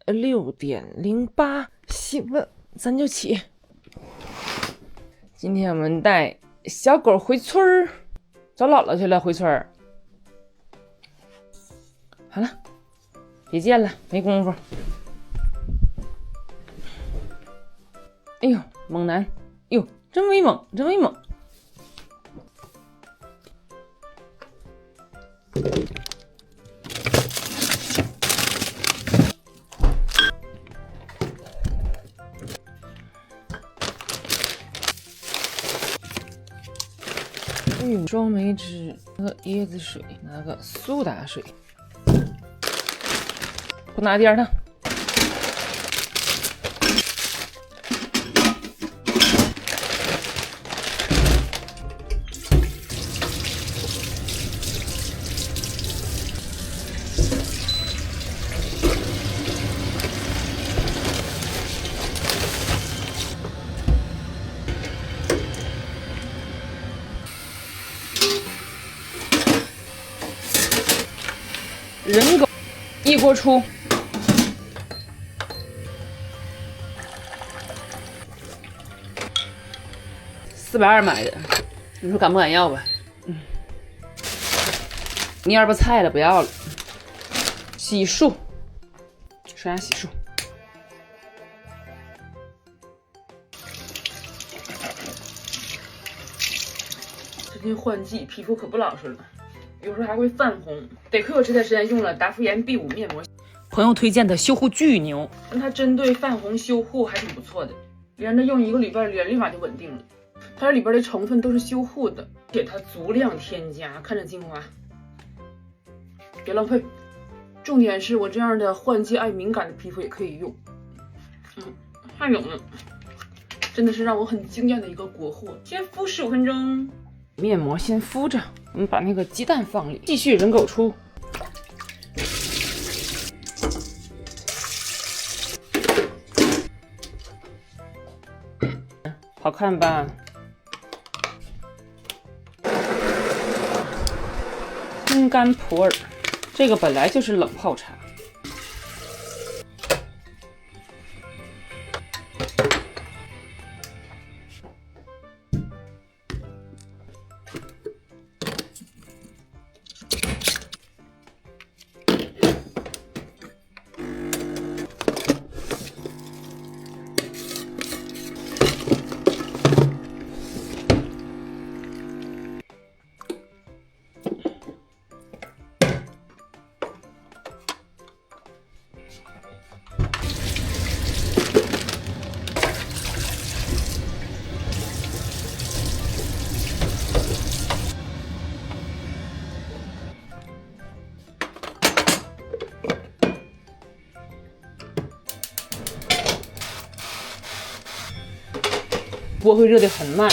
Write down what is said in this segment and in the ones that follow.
6:08，醒了咱就起。今天我们带小狗回村儿，找姥姥去了。回村儿，好了，别见了，没工夫。哎呦，猛男，哟，真威猛，真威猛！双梅汁和椰子水，拿个苏打水，不拿第二趟。人狗一锅出，420买的，你说敢不敢要吧？你要不菜了不要了。洗漱，刷牙洗漱。最近换季，皮肤可不老实了。有时候还会泛红，得亏我这段时间用了达芙颜 B5 面膜，朋友推荐的修护巨牛，它针对泛红修护还挺不错的，连着用1个礼拜，脸立马就稳定了。它这里边的成分都是修护的，给它足量添加，看着精华，别浪费。重点是我这样的换季爱敏感的皮肤也可以用。还有呢，真的是让我很惊艳的一个国货。先敷15分钟，面膜先敷着。我们把那个鸡蛋放里，继续人狗出。好看吧？烘干普洱，这个本来就是冷泡茶。锅会热得很慢，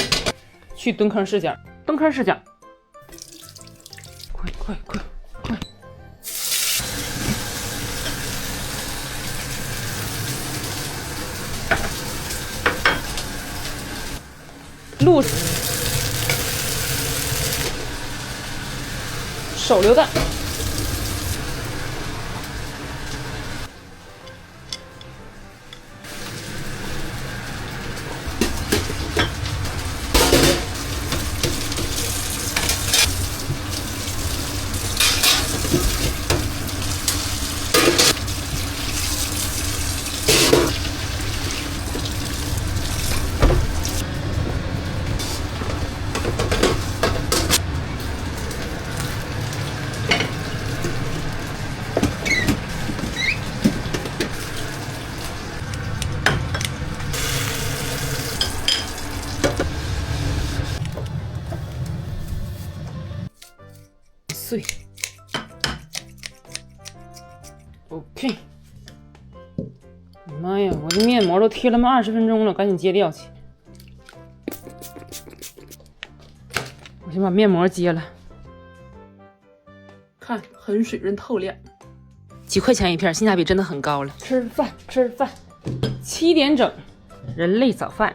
去蹲坑视角，蹲坑视角，快快快快！路手榴弹。碎 ，OK。妈呀，我这面膜都贴了20分钟了，赶紧揭料去。我先把面膜揭了，看很水润透亮，几块钱一片，性价比真的很高了。吃饭，吃饭，7点整，人类早饭。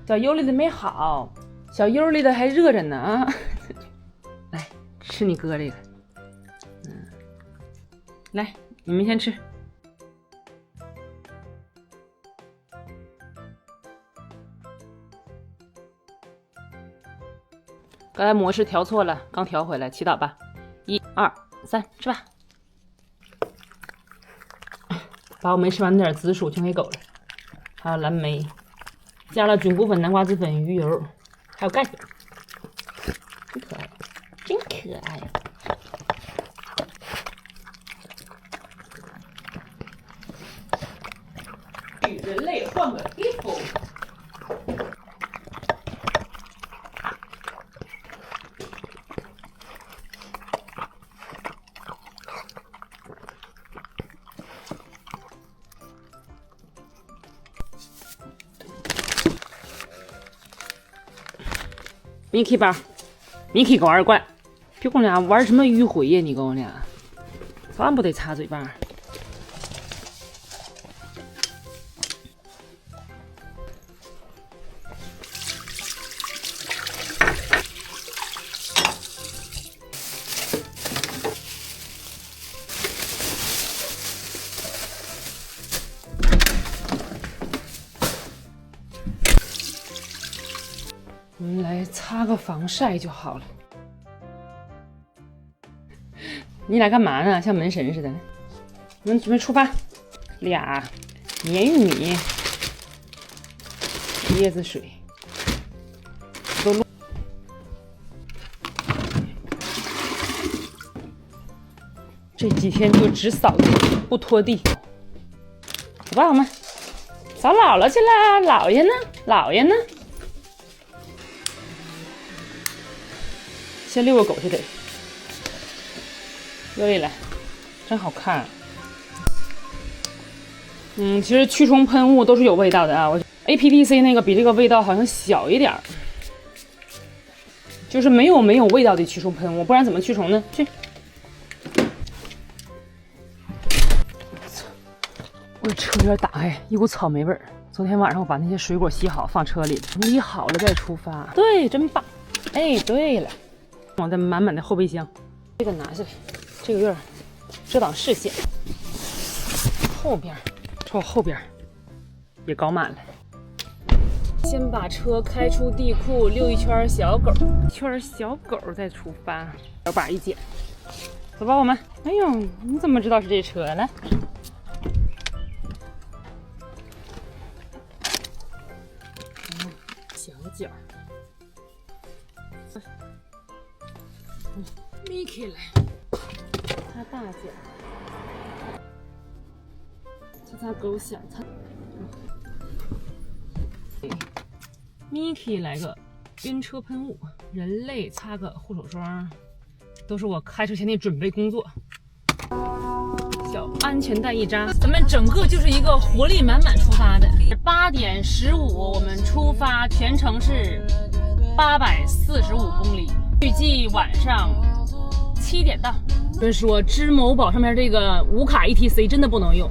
小优里的没好，小优里的还热着呢啊！来吃你哥这个，来你们先吃。刚才模式调错了，刚调回来，祈祷吧。1、2、3，吃吧。把我没吃完那点紫薯全给狗了，还有蓝莓，加了菌菇粉、南瓜子粉、鱼油，还有钙粉，真可爱，真可爱。与人类换个衣服。Mickey 包 ，Mickey 狗2罐，别跟我俩玩什么迂回呀！你跟我俩，饭不得擦嘴巴？我们来擦个防晒就好了。你俩干嘛呢？像门神似的。我们准备出发。俩黏玉米、椰子水都录。这几天就只扫地不拖地。走吧，我们扫姥姥去了。姥爷呢？姥爷呢？先遛个狗去得，尤里来，真好看。其实驱虫喷雾都是有味道的啊。我 APDC 那个比这个味道好像小一点，就是没有味道的驱虫喷雾，不然怎么驱虫呢？去，我的车有点打开，一股草莓味儿。昨天晚上我把那些水果洗好放车里，理好了再出发。对，真棒。哎，对了。放在满满的后备箱，这个拿下来，这个有点遮挡视线。后边，瞅我后边也搞满了。先把车开出地库，溜一圈小狗，再出发。小把一捡，走吧，我们。哎呦，你怎么知道是这车呢？小脚。Mickey 来，擦大脚，擦狗血，擦。Mickey 来个晕车喷雾，人类擦个护手霜，都是我开车前的准备工作。小安全带一扎，咱们整个就是一个活力满满出发的。8点15，我们出发，全程是845公里，预计晚上7点到。所以说，支某宝上面这个无卡 ETC 真的不能用，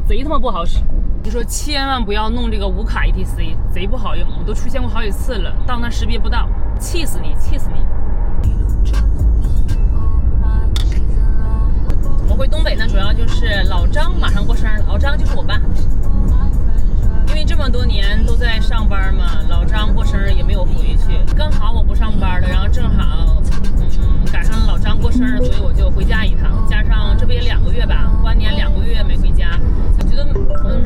贼他妈不好使。你说千万不要弄这个无卡 ETC， 贼不好用，我都出现过好几次了，到那识别不到，气死你，气死你！我回东北呢，主要就是老张马上过生日，老张就是我爸。因为这么多年都在上班嘛，老张过生日也没有回去，刚好我不上班了，然后正好赶上老张过生日，所以我就回家一趟，加上这不也2个月吧，过完年2个月没回家，我觉得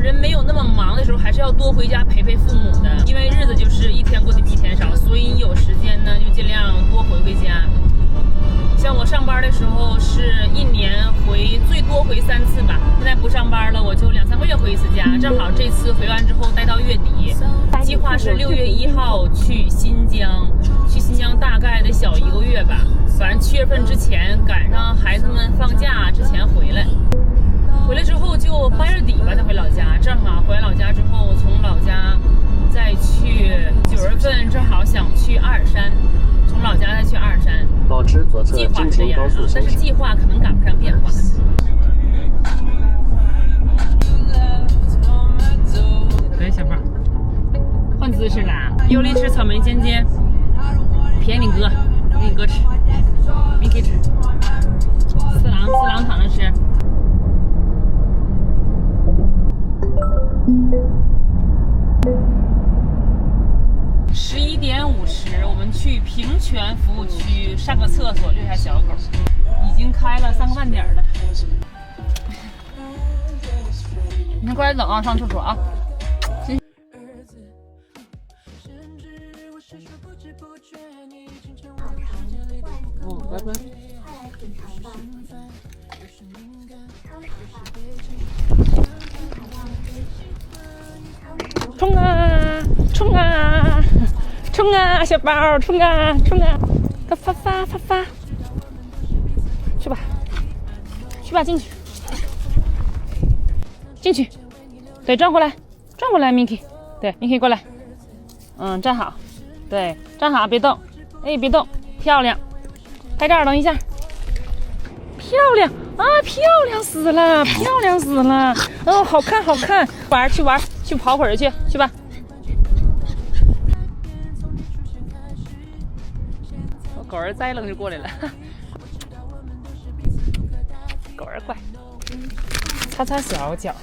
人没有那么忙的时候，还是要多回家陪陪父母的，因为日子就是一天过得比一天少，所以你有时间呢就尽量多回家。像我上班的时候是1年最多回3次吧，现在不上班了，我就2、3个月回一次家，正好这次回完之后待到月底，计划是6月1号去新疆，大概得小1个月吧，反正7月份之前赶上孩子们放假之前回来。回来之后就8月底吧再回老家，正好回老家之后从老家再去9月份正好想去阿尔山，从老家再去阿尔山。保持左侧计划是这样啊，但是计划可能赶不上变化。来，小宝，换姿势啦！尤里吃草莓尖尖，便宜你哥，给你哥吃，Mickey吃。四郎躺着吃。11点50，我们去平泉服务区上个厕所遛下小狗，已经开了3个半点了。你快点等啊，上厕所啊。拜拜。冲啊冲啊冲啊，小宝冲啊冲啊！发，去吧去吧，进去，对，转过来 ，Miki， 对 ，Miki 过来，站好，对，站好，别动，哎，别动，漂亮，拍照，等一下，漂亮啊，漂亮死了，哦，好看，去玩，去跑会儿去吧。我狗儿再扔就过来了，狗儿乖，擦小脚。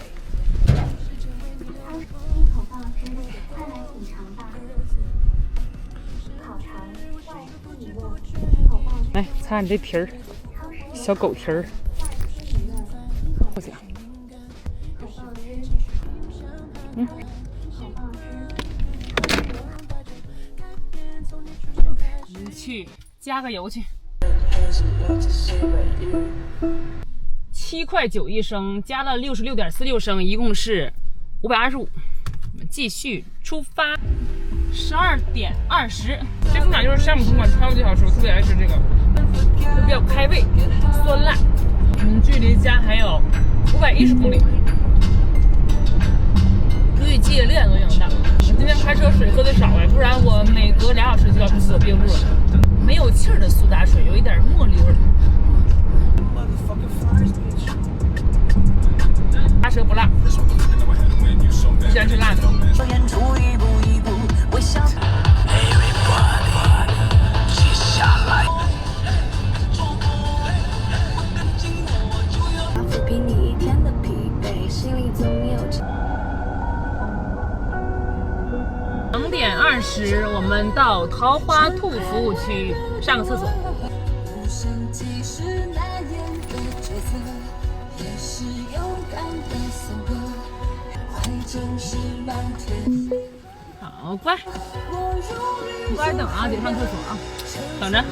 来擦你这蹄儿，小狗蹄儿，不行。去加个油去。7.9块一升，加了66.46升，一共是525。我们继续出发。12:20，这副奶就是山姆同款，超级好吃，我特别爱吃这个，就比较开胃，酸辣。距离家还有510公里，预计6点多就能到。我今天开车水喝的少不然我每隔2小时就要去厕所憋不住了。没有气儿的苏打水，有一点茉莉味儿。辣舌不辣，不喜欢吃辣的。2:20，我们到桃花兔服务区上个厕所。好乖，乖等啊，得上厕所啊，等着。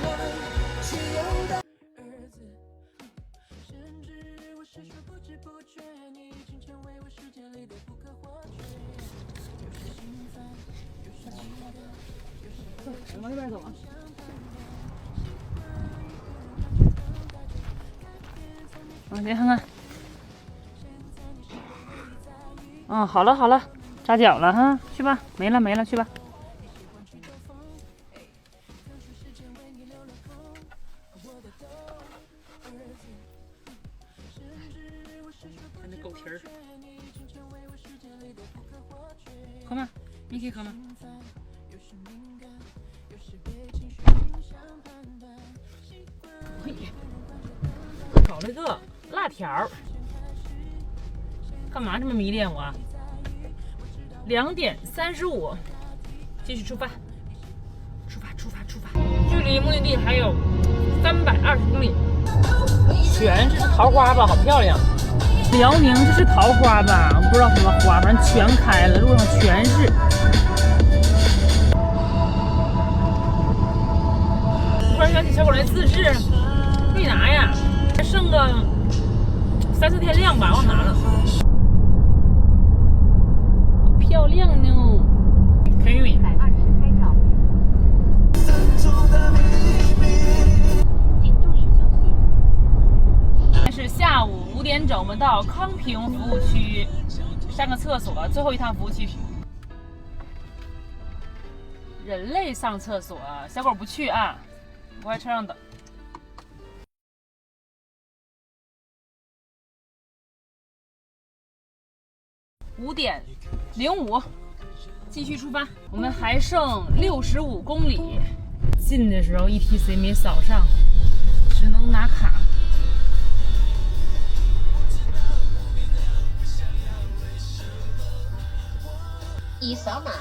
往这边走啊！往前看看。好了，扎脚了哈，去吧，没了，去吧。看那狗蹄儿，喝吗？你可以喝吗？搞了个辣条，干嘛这么迷恋我啊？2:35，继续出发，距离目的地还有320公里。全是桃花吧，好漂亮。辽宁这是桃花吧？不知道什么花，反正全开了，路上全是。突然想起小狗来自制，没拿呀，还剩个3、4天量吧，忘拿了。好漂亮呢，可以。120拍照。请注意休息。是下午5点整，我们到康平服务区上个厕所，最后一趟服务区。人类上厕所，小狗不去啊，我在车上等。5:05，继续出发。我们还剩65公里。进的时候 ETC 没扫上，只能拿卡。已扫码。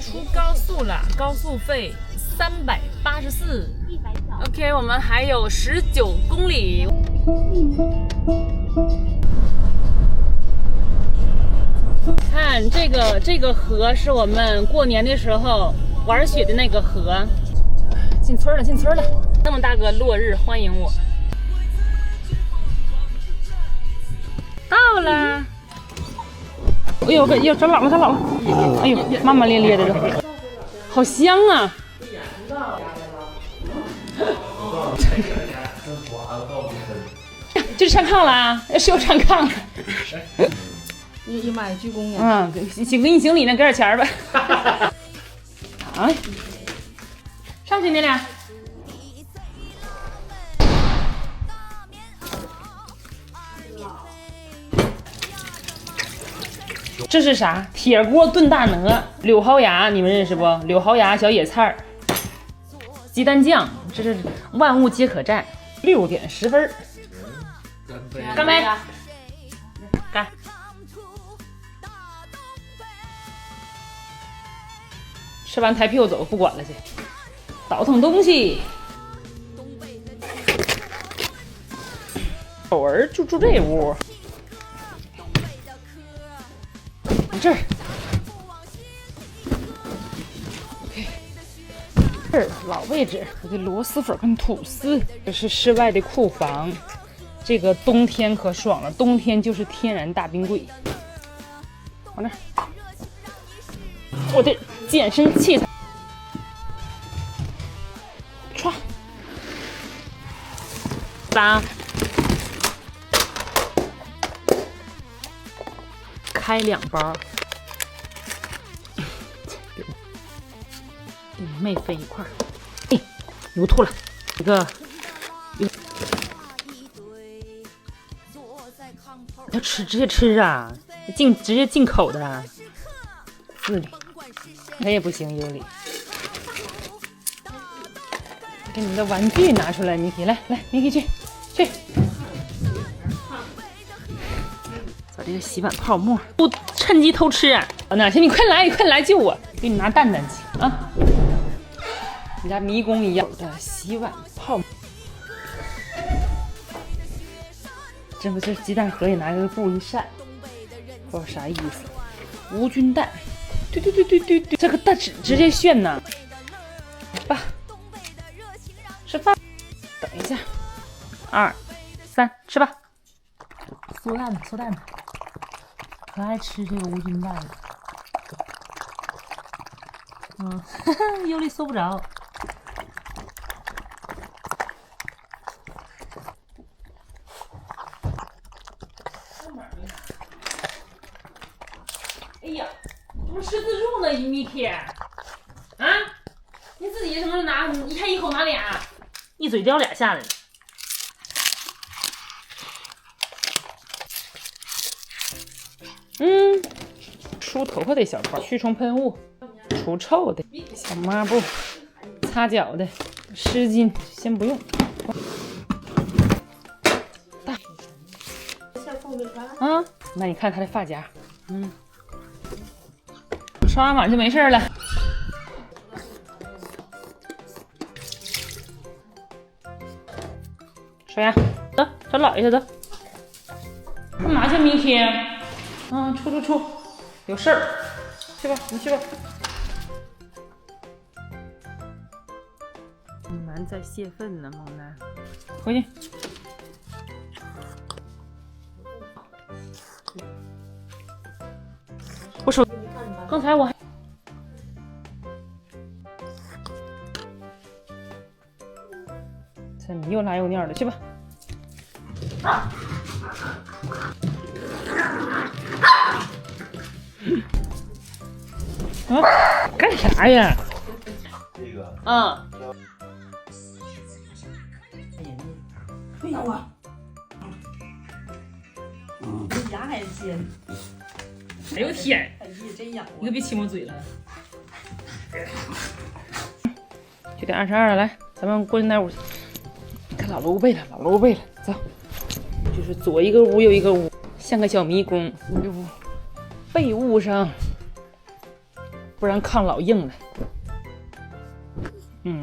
出高速了，高速费 384。OK， 我们还有19公里。看这个河是我们过年的时候玩雪的那个河。进村了，进村了！那么大个落日欢迎我。到了。哎呦，哎呦，长老了，长老了！哎呦，骂骂咧咧的这，好香啊！这是上炕了啊！是要上炕了。一买鞠躬呀！给你行礼呢，给点钱呗。啊，上去你俩。这是啥？铁锅炖大鹅，柳蒿芽，你们认识不？柳蒿芽小野菜，鸡蛋酱，这是万物皆可蘸。6点10分，干杯！干！吃完抬屁股走，不管了去，倒腾东西。狗儿就住这屋。这儿 ，OK， 这儿老位置，我的螺蛳粉跟吐司。这是室外的库房，这个冬天可爽了，冬天就是天然大冰柜。往这儿，我的健身器材，唰，3。开2包，给你妹分一块儿。哎，牛吐了，一个，要吃直接吃啊，直接进口的啊。4里，那也不行，有理。给你们的玩具拿出来，米奇，来来，米奇去。这个洗碗泡沫，不趁机偷吃啊！哪行，你快来，你快来救我！给你拿蛋蛋去啊！你家迷宫一样的洗碗泡沫，这不就是鸡蛋盒里拿个布一扇，不知道啥意思。无菌蛋，对，这个蛋直接炫呐！爸，吃饭，等一下，2、3，吃吧。嗦蛋呢，嗦蛋呢。可爱吃这个无菌蛋了，有理搜不着。哎呀，怎么吃自助呢，Miki？啊，你自己怎么拿？你一看一口拿俩，一嘴叼俩下来了。梳头发的小包，驱虫喷雾，除臭的小抹布，擦脚的湿巾，先不用。大啊，那你看他的发夹，刷完碗就没事了。刷牙，走，找姥爷去，走。干嘛去，明天？出。有事儿，去吧，你去吧。猛男在泄愤呢，猛男，回去。我手，刚才我还，这你又拉又尿的，去吧。干啥呀？这个，哎呀我，这牙还尖。哎呦天！哎呀，真痒！你可别亲我嘴了。9点22了，来，咱们过去那屋去。看老楼背了，老楼背了，走。就是左一个屋，右一个屋，像个小迷宫。屋被窝上。不然炕老硬了。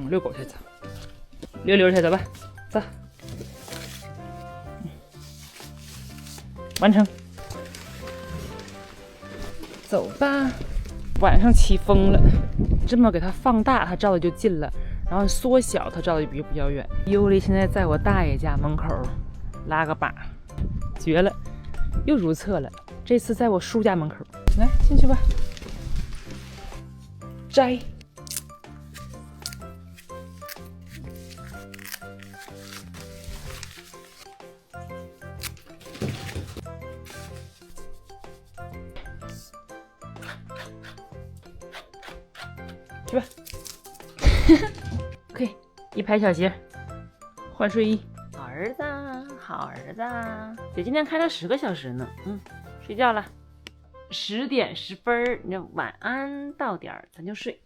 遛狗去走，溜溜去走吧，走。完成。走吧。晚上起风了，这么给它放大，它照的就近了；然后缩小，它照的比较远。尤里现在在我大爷家门口拉个粑，绝了，又如厕了。这次在我叔家门口，来进去吧，摘。去吧，OK， 一排小鞋，换睡衣。好儿子，好儿子，姐今天开了10个小时呢。睡觉了。10点10分，你晚安到点儿咱就睡。